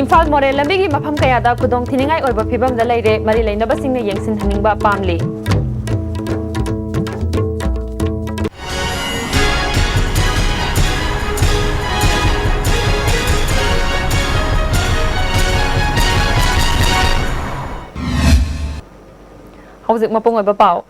Imphal More Lambigi Mapam Kayada Kudong Tiningai or Bapibam the Lady, Marilay Nabasing the Yangsin Haningba Pamli. How's it Mapung Bapao?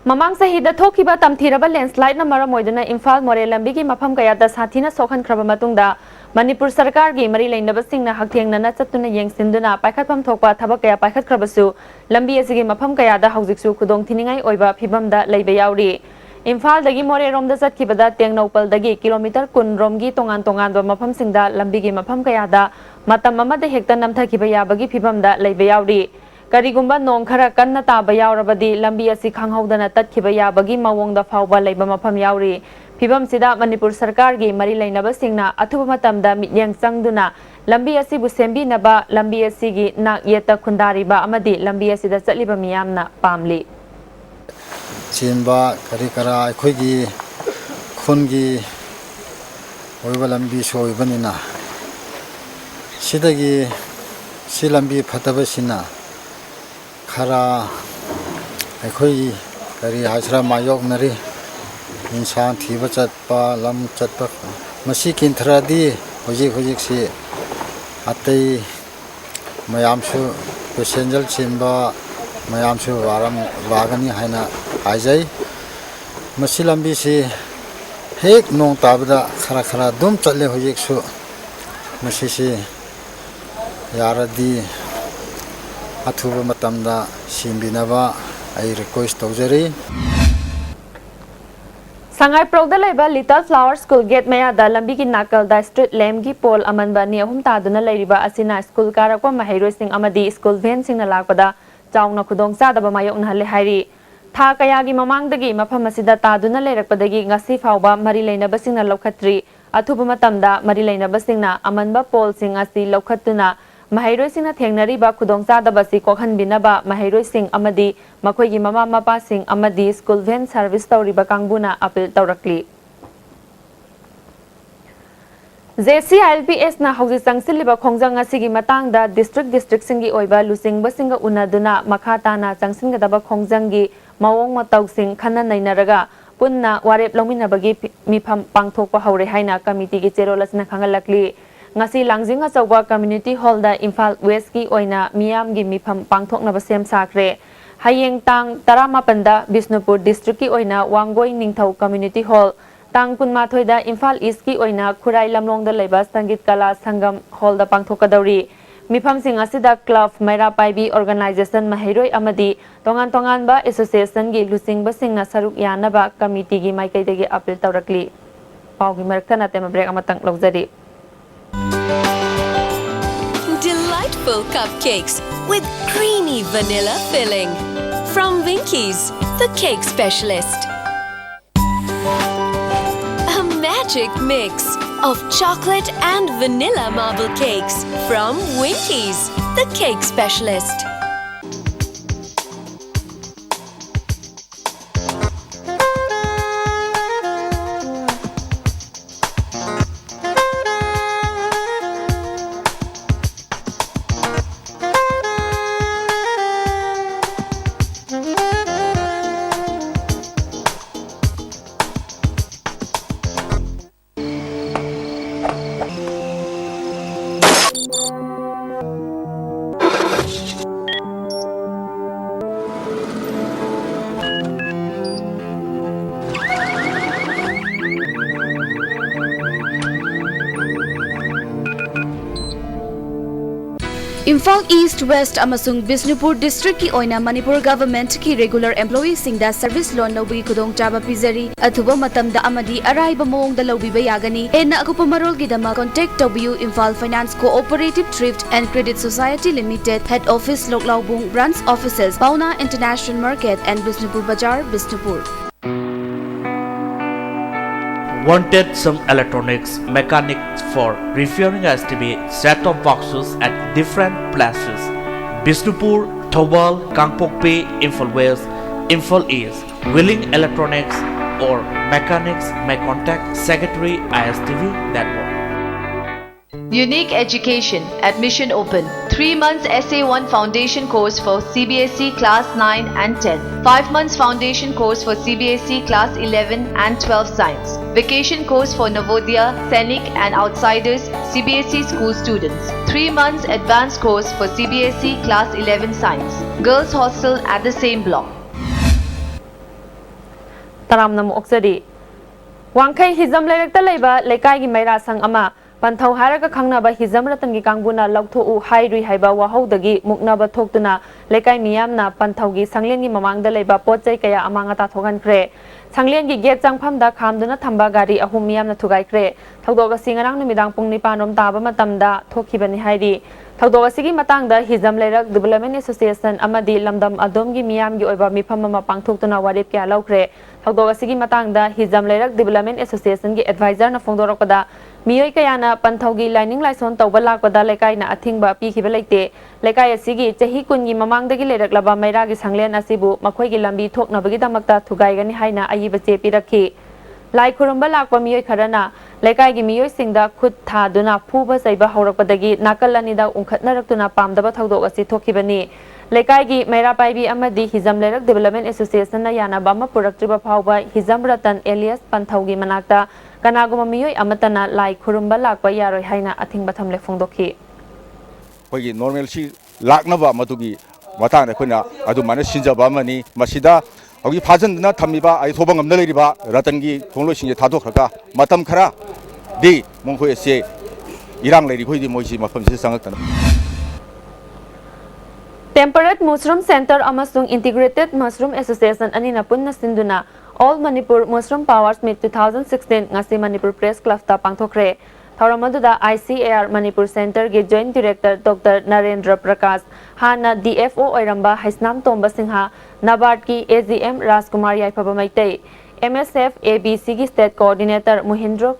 Mamang Sahida Tokiba Tamtiraba landslide na Maramoidana Imphal More Lambigi Mapam Kayada Satina Sokan Krabamatunda. Manipur Sarkar gi mari lainaba singna hakthengna na chatuna yengsinduna paikhatpam thokpa thabak kaya paikhat krabasu lambi asigi mafam kaya da haujiksu khudong thiningai oiba phibamda leiba yauri Imphal dagi more romda chatkibada tengnopal dagi kilometer kun romgi tongan tongan do mafam singda lambi gi mafam kaya da matam amada hekta namthakiba yabagi phibamda leiba yauri karigumba nong khara kanna taba yaurabadi lambi asi khanghaudana tatkiba yabagi mawongda fawba leiba mafam yauri Pibam sida Manipur Sarkar gi mari lainaba singna athuba matamda mityang changduna lambi asi bu sembi naba lambi asi gi nak yeta khundariba amadi lambi asida chatliba miyamna pamli chinba kari kara akhoi gi khungi oiba lambi soibanina sidagi si lambi phataba sina khara akhoi kari hasra mayok nari insan thiba chatpa lam chatpa masi kintradi hojik si atai mayam su passenger chimba mayam su waram wagani haina haijai masi lambi si hek nong tabda khara dum chatle hojik su masi si yaradi athuba matamda simbinaba ai request tawjari Sangai Progda Leba Little Flower School Gate Maya da lambi ki nakal da street lamp gi pole amanba ni ahum taduna leiriba asina school karakwa mahairoi sing amadi school van sing na lakpada chauna khudong sadaba mayok na le hairi tha kaya gi mamang dagi mafam asida taduna leirakpadagi ngasi fawba mari leinaba sing na lokhatri athuba matamda mari leinaba sing na amanba pole sing asi lokhatuna Mahairoi sing na thengnariba khudong sadaba si kokhan binaba mahairoi sing amadi makhoi gi mama mapa sing amadi school van service tawriba kangbuna appeal tawrakli JCILPS na hauji changsiliba khongjang asigi matangda district singi oiba lusingba singa unaduna makhata na changsingadaba khongjang mawong matau sing khana nainaraga punna warep lominabagi mifam pangthokpa haure haina committee gi cherolasna khangalakli ngasi langjing achauba community hall da Imphal West ki oina miyam gi mifam pangthoknaba sem sakre hayeng tang 18 da Bisnupur district ki oina Wangoi Ningthau community hall tang kunmathoi da Imphal East ki oina Khurai Lamlong da leba Sangit Kala Sangam hall da pangthokadauri mifam sing asida club Maira Paibi organization mahairoi amadi tongan ba association gi lusingba singna saruk yanaba committee gi maikai degi appeal tawrakli pau gi marakthana tema break amatang logzari Delightful cupcakes with creamy vanilla filling from Winkies, the cake specialist. A magic mix of chocolate and vanilla marble cakes from Winkies, the cake specialist. Imphal East West amasung Bisnupur district ki oina Manipur government ki regular employees singda service loan lobui khudong chaba pizari athuba matamda amadi araiba mawong da lobiba yagani enna akupa marol gidama contact tobu Imphal Finance Cooperative Thrift and Credit Society Limited head office Loklaubung branch offices Pauna International Market and Bisnupur Bazaar Bisnupur Wanted some electronics mechanics for repairing Istv set-top boxes at different places. Bisnupur, Thobal, Kangpokpe, Imphal West, Imphal East. Willing electronics or mechanics may contact Secretary Istv Network. Unique Education, admission open. 3 months SA1 foundation course for CBSE class 9 and 10. 5 months foundation course for CBSE class 11 and 12 science. Vacation course for Navodaya, Scenic and outsiders CBSE school students. 3 months advanced course for CBSE class 11 science. Girls hostel at the same block. Taramnam Oksadi Wangkai Hizam Lerekta Leba Lekai Maira Sang Ama Pantau Haraka Kangnaba Hizam Ratan Gi Kangbuna Loktu Hairi Haiba Wahodagi Muknaba Toktuna Lekai Miyamna Pantaugi Sanglengi Mamangda Leba Poche Kaya Amangata Togan Kre Sanglengi Get Jangpamda Kamduna Tamba Gari Ahum Miyamna Tugai Kre Taudoga Singarang Numidang Pungni Panom Taba Matamda Tokibani Haidi Taudoga Sigi Matangda Hizam Lerak Development Association Amadi Lamdam Adomgi Miyamgi Oiba Mipamama Pangtoktuna Warip Kya Laukre Taudoga Sigi Matangda Hizam Lerak Development Association Gi Advisor na Fongdorokada Miyoi Kayana Pantaugi Lining Laison Tawala Koda Lekai na Athingba Pi Kibalete Lekai Asigi Chahi Kungi Mamangdagi Lerak Laba Mairagi Sanglen Asibu Makoigi Lambi Toknabagi Damakta Tugaigani Haina Ayiba Chepi Rakhi Lai Kurumba Lakwa Miyoi Karana Lekai Gi Miyoi Singda Khut Tha Duna Phuba Saiba Haurakpadagi Nakalanida Unkhatnaraktuna Pamdaba Thaudok Asi Thokibani Lekai Gi Maira Paibi Amadi Hizam Lerak Development Association na Yana Bama Puraktriba Phauba Hizam Ratan Elias Panthaugi Manakta Kanaguma Miyoi Amatana Lai Kurumba Lakwa Yaroi Haina Athingba Thamle Phongdokhi Hogi normal si laknaba matugi matang khuna adu mane sinjaba mani masida hogi phajandna thamiba ai thobang amna leiriba ratangi thonglo sinje thadokhraka matam khara di mongkhoi se irang leiri khoi di moisi mafam se sangaktan Temperate Mushroom Center amasung Integrated Mushroom Association anina punna sinduna All Manipur Mushroom Powers Meet 2016 ngasi Manipur Press Club ta pangthokre Thauramadu ICAR Manipur Center ge Joint Director Dr. Narendra Prakash Hana DFO Oiramba Haisnam Tomba Singha Nabard ki AGM Rajkumar Yaipaba Maitei MSF ABC ki State Coordinator Muhindro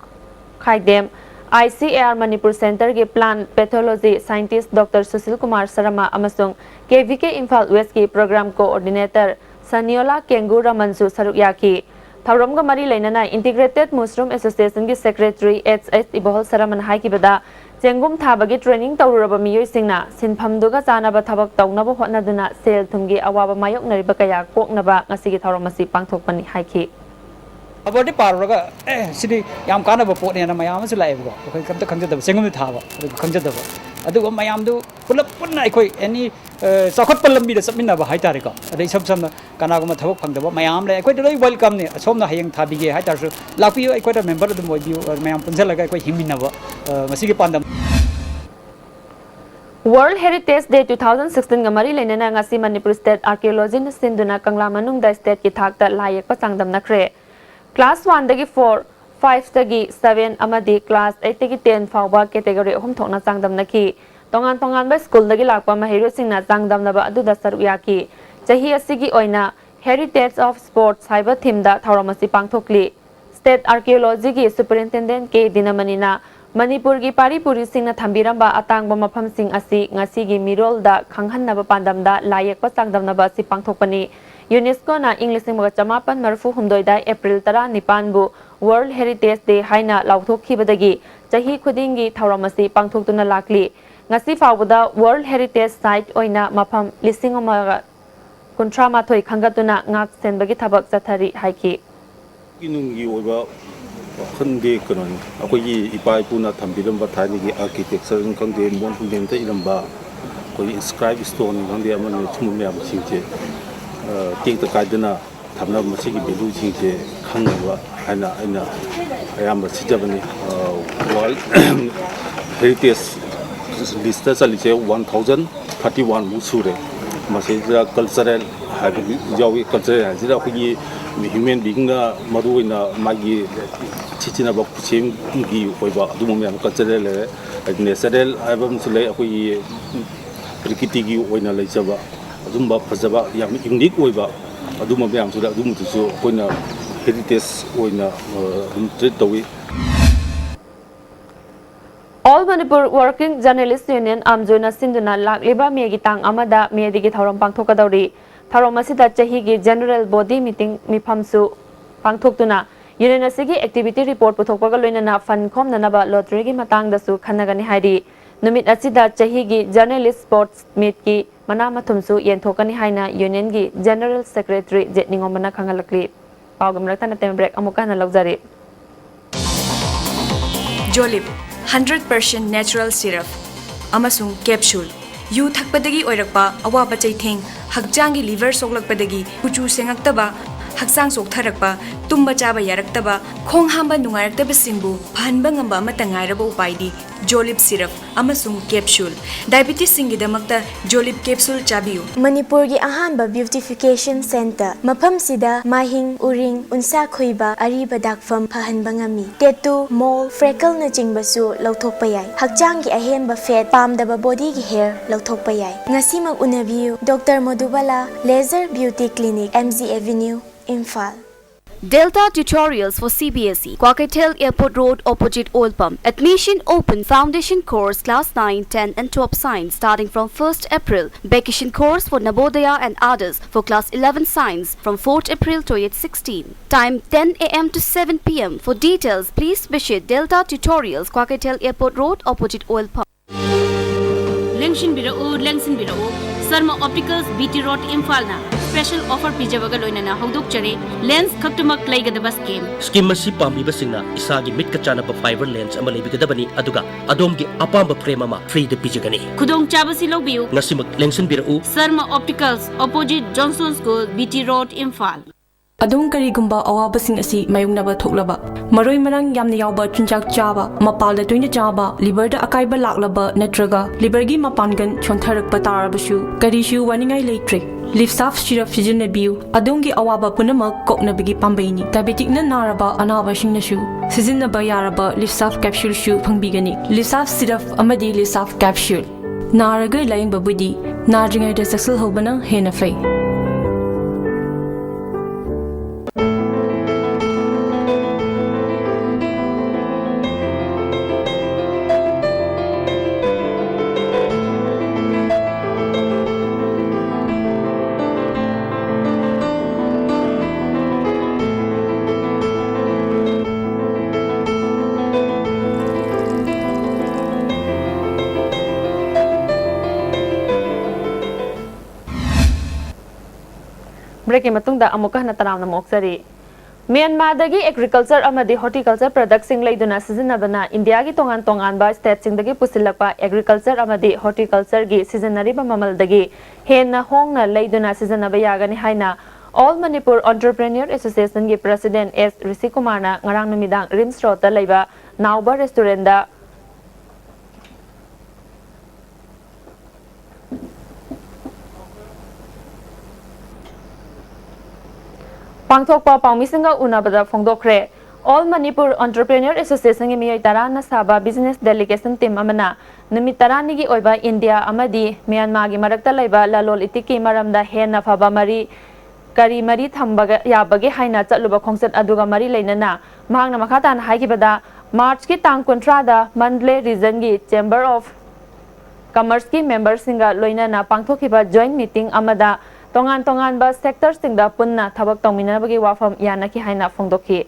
Khaidem ICAR Manipur Center ge Plant Pathology Scientist Dr. Susil Kumar Sarama amasung KVK Imphal West ki Program Coordinator Saniola Kengura Mansu Sarukyaki Thauramga Mari Lainana Integrated Mushroom Association ki Secretary HS Ibohol Saraman Haikibada Jengum Thabagi Training Tauraba Miyoi Singna Sinphamduga Chanaba Thabak Taunaba Hotnaduna Sel Thumgi Awaba Mayok Nariba Kaya Koknaba Ngasigi Thauramasi Pangthokpani Haiki Abadi parraga sidi yam kanaba potne na mayam su laibo ko kamta khamjadaba sengum thaba khamjadaba adu mayam du pulap punna ikoi any sakhot palambi da sabminna ba haitare ko adai sab samna kanaguma thabak phangdaba mayam le ikoi doi welcome ne somna hayeng thabige haitar su lakpiyo ikoi da member du moi biu mayam punjalaga ikoi himminna ba masigi pandam World Heritage Day 2016 ngamari lenana ngasi Manipur State Archaeology na sinduna Kangla manungda state ki thakta layak pa sangdam nakre Class 1 dagi 4 5 dagi 7 amadi class 8 dagi 10 fawba category ahum thokna sangdam nakhi tongan tongan ba school dagi lakpa mahiro singna sangdam naba adu da saruyaki chahi asigi oina Heritage of Sports haiba theme da thauramasi pangthokli State Archaeology gi Superintendent ke Dinamanina Manipur gi Paripuri singna thambiramba atangba mafam sing asi ngasi gi mirol da khanghanna ba pandam da layak pa sangdam naba si pangthokpani UNESCO na English Maga Chamapan Marfu Humdoida April Tara Nipanbu World Heritage Day Haina Lauthokibadagi Chahi Khudingi Thauramasi Pangthoktuna Lakli Ngasi Fawda World Heritage Site Oina Mafam Lisingoma Kuntra Mathoi Khangatuna Ngak Senbagi Thabak Chathari Haiki Inungi Oba Khande Kanon Akoyi Ipai Puna Thambiramba Thanigi Architecture Khande Mon Hundenta Iramba Koi inscribe stone Khande Amana Thumyam Singje Take the Kaidana Tamna Masiki Belu Singje Khangwa Aina Ayam Sijabani World Heritage List Saliche 1031 Musure Masija cultural Jawi cultural Hazira Hugi human being Maruina Magi Chichina Bakuchim Gi Oiba Dumum cultural Nesarel Album Sule Hui Rikitigi Oina Lejaba Adumba Pazaba Yam unique Oiba Aduma Biam Suda Dumutu Oina Heritage Oina Tritowi All Manipur Working Journalists Union Amjoina Sinduna Lakliba Megitang Amada Medigi Thauram Pangthokadauri Thauram Asida Chahigi General Body Meeting Miphamsu Pangthoktuna union असिगी activity report पुथोकपगा लोइनना fund खोमननबा lottery की मतंगदसु खन्नगनि हाइरि नुमित असिदा चहीगी जर्नलिस्ट स्पोर्ट्स मीट की मना मथुमसु येंथोकनि हाइना यूनियन की जनरल सेक्रेटरी जेटनिंगोमना खंगलकली पावगमरतन तेम ब्रेक अमुकाना लौजरी जोलिप 100% natural syrup amasung capsule yu thakpadagi oirakpa awaba chaitheng hakjangi liver soklakpadagi kuchu sengaktaba haksang soktharakpa tumba chaba yaraktaba khong hamba nungaraktaba singbu phanba ngamba matangairaba upaidi jolip syrup amasung capsule diabetes singi damakta jolip capsule chabiu Manipur gi ahanba beautification center mafam sida mahing uring unsa khoiba ariba dakfam phahanba ngami tattoo mole freckle na jingbasu lauthokpa yai hakjang gi ahenba fat pamdaba body gi hair lauthokpa yai ngasimak unabiu Dr. Madhubala laser beauty clinic MZ Avenue Imphal. Delta tutorials for CBSE. Kwakatel Airport Road opposite Oil Pump. Admission open. Foundation course class 9, 10 and 12 science starting from 1st April. Vacation course for Navodaya and others for class 11 science from 4th April to 16. Time 10 am to 7 pm. For details, please visit Delta Tutorials, Kwakatel Airport Road opposite Oil Pump. Lengshin Birao, Sarma Opticals BT Road Imphal special offer pijabaga loinana hodok chare lens khaktumak laigadaba scheme masi pambiba singna isagi mitka chanaba fiber lens ama lebigadabani aduga adomgi apamba frame ama free de pijagani khudong chabasi lobiu ngasimak lengsin birau Sarma Opticals opposite Johnson School BT Road Imphal Adung karigumba awabasing asi mayungnaba thoklaba maroi marang yamna yawba chunjak chaba mapalda toina chaba liver da akaiba laklaba natraga liver gi mapangan chontharakpa tarabasu karishu waningai leitre Lifsaf syrup sijunabiu adungi awaba punama koknabigi pambaini diabetic na naraba anaba singnasu sizinaba yaraba Lifsaf capsule shu phangbigani Lifsaf syrup amadi Lifsaf capsule naraga laing babudi nadringai da saksal hobana hena fai break मतुंगदा अमुका हना तरावना मोक्सरी Myanmar दगी agriculture अमदी horticulture product सिंग लेदुना सिजनबना इंडिया की तोंगान तोंगान बा स्टेट सिंग दगी पुसिलकपा एग्रीकल्चर अमदी हॉर्टिकल्चर गी सिजनरीबा ममल दगी हेना होंगना लेदुना सिजनबा यागनी हाइना ऑल मणिपुर एंटरप्रेन्योर एसोसिएशन की प्रेसिडेंट एस ऋषि कुमार ना ngarang numidang रिम्स रोड ता लेबा नाउबा रेस्टोरेंट दा पांगथोकपा पाउमिसिंगा उनाबदा फोंगदोखरे ऑल मणिपुर एंटरप्रेन्योर एसोसिएशन की मियोय तराना साबा बिजनेस डेलीगेशन टीम अमना निमित तरानी की ओइबा इंडिया अमदी म्यांमार की मरक्ता लेबा लालोल इतिकी मरमदा हेना फबा मरी करी मरी थंबगा याबगे हाइना चलुबा खोंगसत अदुगा मरी लेनना मांगना मखातान हाइकिबदा मार्च की तांग कुंट्रादा मंडले रीजन की चेंबर ऑफ कॉमर्स की मेंबर सिंगा लोइनना पांगथोकिबा जॉइंट मीटिंग अमदा तोंगान तोंगान बा sector सिंगदा पुन्ना थबक तौमिनबगी वाफम यानकी हाइना फोंगदोखी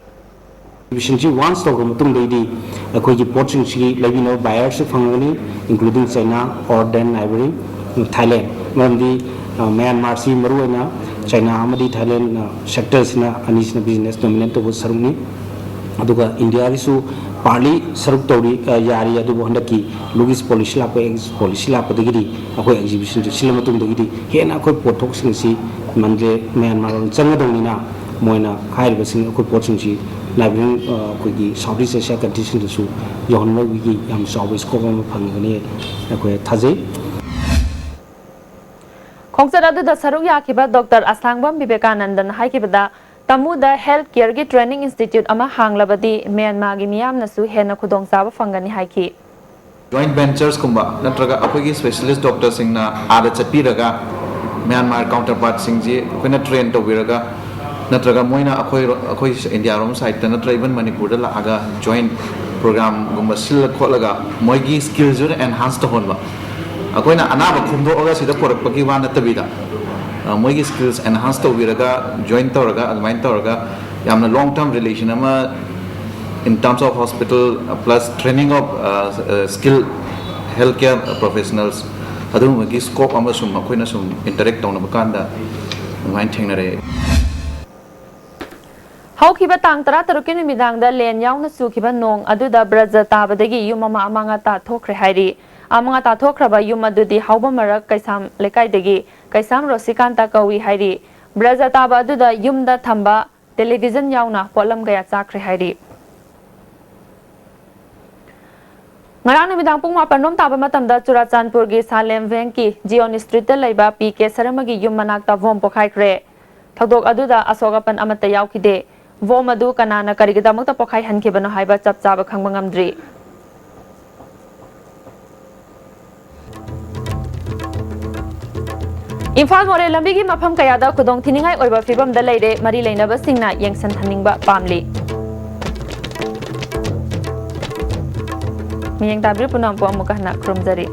Efficiency once to come to lady a quick portion she let you know buyers of Hungary, including China, Jordan, Ivory, Thailand. When the Myanmar, Maruana, China, Amadi, Thailand sectors in a business dominant over Saruni, Aduga, India is partly Saruktori, Yari, Adu Hondaki, Lugis Polish Lapa, Polish Lapa, the Gidi, a quick exhibition to Silamatum the Gidi, here and a quick portoxin sea, Mandre, Myanmar, Sangadonina, Moina, high basing a quick portion she. Neighboring quickly Southeast Asia condition to Yon Wiki, I'm always covering Pangani, Taze. Kongsaradu the Saruyakiba, Dr. Asangbam Bibekanandan Haikibada, Tamuda Health Care Training Institute, Ama Hanglabadi, Myanmar Gimiam Nasu, Hena Kudong Saba Fangani Haiki. Joint ventures Kumba, Natraga Apagi specialist doctors in Ada Chapiraga, Myanmar counterpart Singji, when a train to Viraga. Natraga Moina Akoi India Rom site, Natra even Manipur Aga joint program Gumasil Kolaga, Moigi skills enhanced to Honba. Akoina Anaba Kundo Oga Sida Pakiwan at the Vida. Moigi skills enhanced to Viraga, joint Toraga, Almain Toraga, yamna long term relation ama in terms of hospital plus training of skilled healthcare professionals adumagi scope ama sum akoina sum interact tawna bakanda main thengnare Haukiba tang tara taruki numidangda len yauna sukiba nong aduda braja tabadagi yum ama amanga ta thokre hairi amanga ta thokraba yum adudi hauba marak kaisam lekaidagi kaisam rosikanta kawi hairi braja taba aduda yumda thamba television yauna polam gaya chakre hairi ngarang numidang pung mapanom taba matamda Churachandpur gi Salem Venki Jion Street da laiba PK Saramagi yum manakta vom pokhaikre thadok aduda asogapan amata yaukide Vom adu kanana karigidamukta pokhai hankibano haiba chap chaba khangba ngamdri Imphal more lambigi mafam kayada khudong thiningai oiba fibam da leire mari leinaba singna yengsan thaningba pamli Miyeng tabri punam po amuka hna krumjari